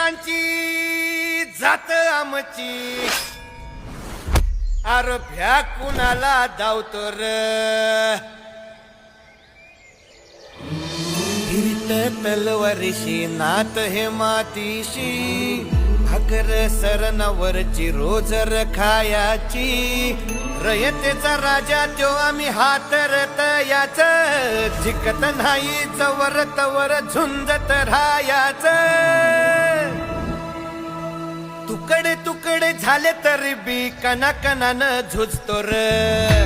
लोकांची जात आमची अरे भ्या कुणाला धावतो र फिरत तलवारीशी नात हे मातीशी भाकर सरणावरची रोजर खायाची रयतेचा राजा त्यो आम्ही हातरत याच झिकत नाही जवर तवर झुंजत राहायाच तुकडे तुकडे झाले तरी बी कणाकणानं झुजतो र